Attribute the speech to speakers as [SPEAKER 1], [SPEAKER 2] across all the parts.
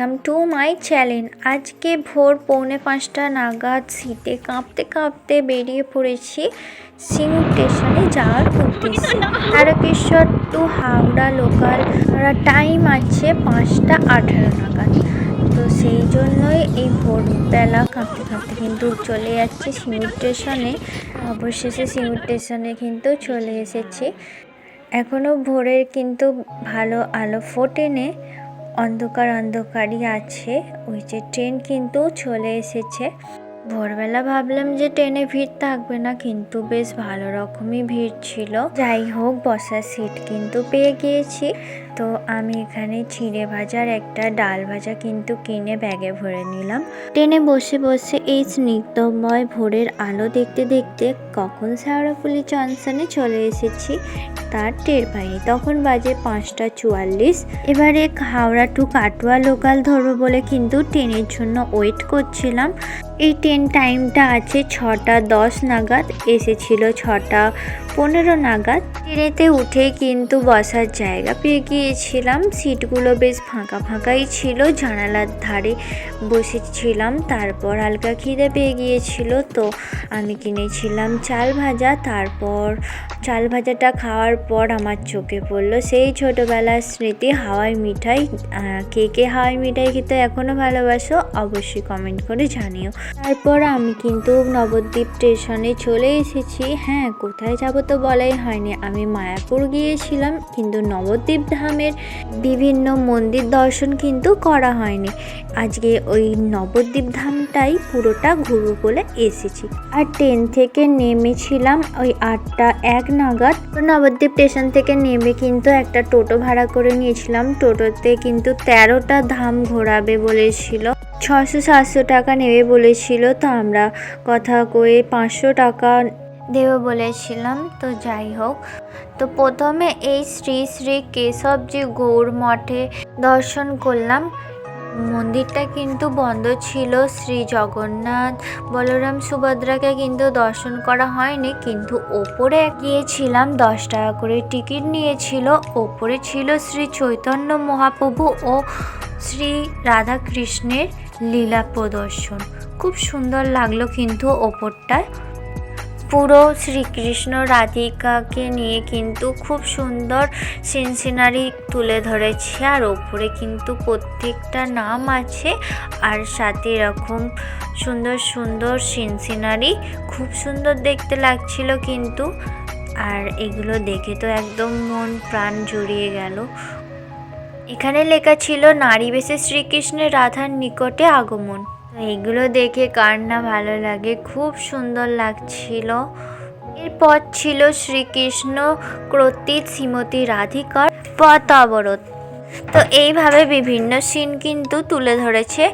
[SPEAKER 1] Welcome to my channel. আজকে ভোর 4:45 নাগাদ শীতে কাঁপতে কাঁপতে বেরিয়ে পড়েছি সিঙ্গুর স্টেশনে যাওয়ার উদ্দেশ্যে। Tarakeswar to Howrah local time আছে 5:18 নাগাদ। তো সেই জন্যই এই ভোরবেলা কাঁপতে কাঁপতে কিন্তু চলে যাচ্ছি সিঙ্গুর স্টেশনে। অবশেষে সিঙ্গুর স্টেশনে কিন্তু চলে এসেছি। এখনও ভোরের কিন্তু ভালো আলো ফোটেনি, অন্ধকারই আছে। ওই যে ট্রেন কিন্তু চলে এসেছে। ভোরবেলা ভাবলাম যে ট্রেনে ভিড় থাকবে না, কিন্তু বেশ ভালো রকমই ভিড় ছিল। যাই হোক, বসার সিট কিন্তু পেয়ে গিয়েছি। তো আমি এখানে চিড়ে ভাজার একটা ডাল ভাজা কিন্তু কিনে ব্যাগে ভরে নিলাম। ট্রেনে বসে বসে এই স্নিগ্ধময় ভোরের আলো দেখতে দেখতে কখন শেওড়াফুলি জংশনে চলে এসেছি তার টের পাইনি। তখন বাজে 5:44। এবারে হাওড়া টু কাটোয়া লোকাল ধরবো বলে কিন্তু ট্রেনের জন্য ওয়েট করছিলাম। এই ট্রেন টাইমটা আছে 6:10 নাগাদ, এসেছিল 6:15 নাগাদ। ট্রেনেতে উঠে কিন্তু বসার জায়গা পেয়ে গিয়েছিলাম। সিটগুলো বেশ ফাঁকা ফাঁকাই ছিল, জানালার ধারে বসেছিলাম। তারপর হালকা খিদে পেয়ে গিয়েছিল, তো আমি কিনেছিলাম চাল ভাজা। তারপর চাল ভাজাটা খাওয়ার পর আমার চোখে পড়লো সেই ছোটোবেলার স্মৃতি, হাওয়াই মিঠাই। কে কে হাওয়াই মিঠাই খেতে এখনও ভালোবাসো অবশ্যই কমেন্ট করে জানিও। তারপর আমি কিন্তু নবদ্বীপ স্টেশনে চলে এসেছি। হ্যাঁ, কোথায় যাব তো বলাই হয়নি, আমি মায়াপুর গিয়েছিলাম, কিন্তু নবদ্বীপ ধামের বিভিন্ন মন্দির দর্শন কিন্তু করা হয়নি। আজকে ওই নবদ্বীপ ধামটাই পুরোটা ঘুরবো বলে এসেছি। আর ট্রেন থেকে নেমেছিলাম ওই 8:01 নাগাদ। তো নবদ্বীপ স্টেশন থেকে নেমে কিন্তু একটা টোটো ভাড়া করে নিয়েছিলাম। টোটোতে কিন্তু 13টা ধাম ঘোরাবে বলেছিল, 600-700 টাকা নেবে বলেছিল। তো আমরা কথা কয়ে 500 টাকা দেবো বলেছিলাম। তো যাই হোক, তো প্রথমে এই শ্রী শ্রী কেশবজি গৌর মঠে দর্শন করলাম। মন্দিরটা কিন্তু বন্ধ ছিল। শ্রী জগন্নাথ, বলরাম, সুভদ্রাকে কিন্তু দর্শন করা হয়নি, কিন্তু ওপরে গিয়েছিলাম। 10 টাকা করে টিকিট নিয়েছিল। ওপরে ছিল শ্রী চৈতন্য মহাপ্রভু ও শ্রী রাধাকৃষ্ণের লীলা প্রদর্শন। খুব সুন্দর লাগলো কিন্তু ওপরটায়। পুরো শ্রীকৃষ্ণ রাধিকাকে নিয়ে কিন্তু খুব সুন্দর সিনারি তুলে ধরেছে। আর ওপরে কিন্তু প্রত্যেকটা নাম আছে, আর সাথে এরকম সুন্দর সুন্দর সিনারি, খুব সুন্দর দেখতে লাগছিল কিন্তু। আর এগুলো দেখে তো একদম মন প্রাণ জুড়িয়ে গেল। এখানে লেখা ছিল নারী বেশে শ্রীকৃষ্ণের রাধার নিকটে আগমন। এগুলো দেখে কার না ভালো লাগে, খুব সুন্দর লাগছিল। এরপর ছিল শ্রীকৃষ্ণ কর্তৃক শ্রীমতী রাধিকার পথ অবরোধ। তো এইভাবে বিভিন্ন সিন কিন্তু তুলে ধরেছে,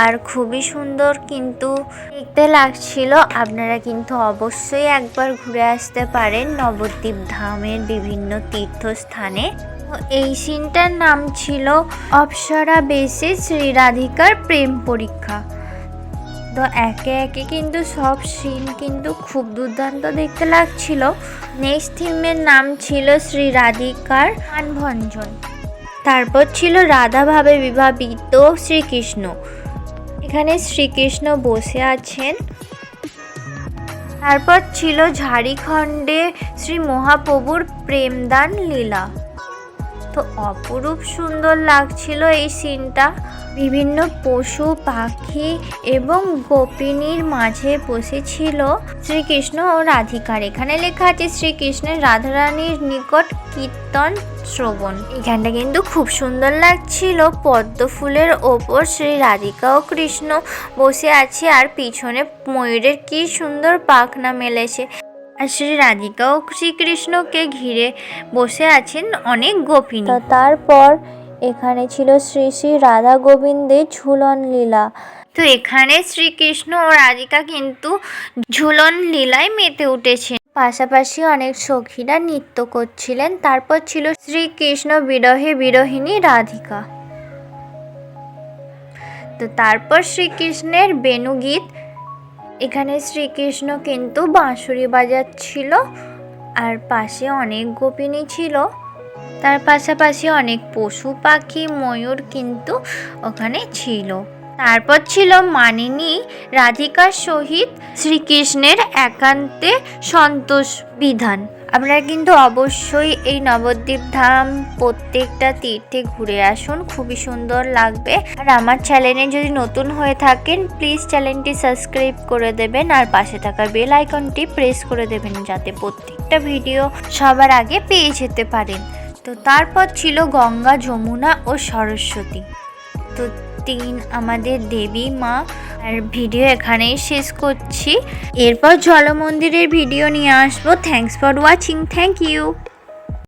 [SPEAKER 1] আর খুবই সুন্দর কিন্তু দেখতে লাগছিল। আপনারা কিন্তু অবশ্যই একবার ঘুরে আসতে পারেন নবদ্বীপ ধামের বিভিন্ন তীর্থস্থানে। এই সিনটার নাম ছিল অপ্সরা বেশে শ্রী রাধিকার প্রেম পরীক্ষা। তো একে একে কিন্তু সব সিন কিন্তু খুব দুর্দান্ত দেখতে লাগছিল। নেক্সট থিমের নাম ছিল শ্রী রাধিকার প্রাণভঞ্জন। তারপর ছিল রাধাভাবে বিবাহিত শ্রীকৃষ্ণ। এখানে শ্রীকৃষ্ণ বসে আছেন। তারপর ছিল ঝাড়খণ্ডে শ্রী মহাপ্রভুর প্রেমদান লীলা। তো অপরূপ সুন্দর লাগছিল এই সিনটা। বিভিন্ন পশু পাখি এবং গোপিনীর মাঝে বসেছিল শ্রীকৃষ্ণ ও রাধিকার। এখানে লেখা আছে শ্রীকৃষ্ণের রাধারানীর নিকট কীর্তন শ্রবণ। এখানটা কিন্তু খুব সুন্দর লাগছিল। পদ্ম ফুলের ওপর শ্রী রাধিকা ও কৃষ্ণ বসে আছে, আর পিছনে ময়ূরের কি সুন্দর পাখনা মেলেছে। আর শ্রী রাধিকা ও শ্রীকৃষ্ণকে ঘিরে বসে আছেন অনেক গোপিনী। তারপর এখানে ছিল শ্রী শ্রী রাধা গোবিন্দের ঝুলন লীলা। তো এখানে শ্রীকৃষ্ণ ও রাধিকা কিন্তু ঝুলন লীলায় মেতে উঠেছেন, পাশাপাশি অনেক সখীরা নৃত্য করছিলেন। তারপর ছিল শ্রীকৃষ্ণ বিরহে বিরহিনী রাধিকা। তো তারপর শ্রীকৃষ্ণের বেণুগীত। এখানে শ্রীকৃষ্ণ কিন্তু বাঁশুরি বাজাচ্ছিল, আর পাশে অনেক গোপিনী ছিল। তার পাশাপাশি অনেক পশু পাখি ময়ূর কিন্তু ওখানে ছিল। তারপর ছিল মানিনী রাধিকার সহিত শ্রীকৃষ্ণের একান্তে সন্তোষ বিধান। আপনারা কিন্তু অবশ্যই এই নবদ্বীপ ধাম প্রত্যেকটা তীর্থে ঘুরে আসুন, খুবই সুন্দর লাগবে। আর আমার চ্যানেলে যদি নতুন হয়ে থাকেন প্লিজ চ্যানেলটি সাবস্ক্রাইব করে দেবেন আর পাশে থাকা বেল আইকনটি প্রেস করে দেবেন যাতে প্রত্যেকটা ভিডিও সবার আগে পেয়ে যেতে পারেন। তো তারপর ছিল গঙ্গা, যমুনা ও সরস্বতী। তো আমাদের দেবী মা। আর ভিডিও এখানেই শেষ করছি, এরপর জল মন্দিরের ভিডিও নিয়ে আসবো। Thanks for watching, thank you.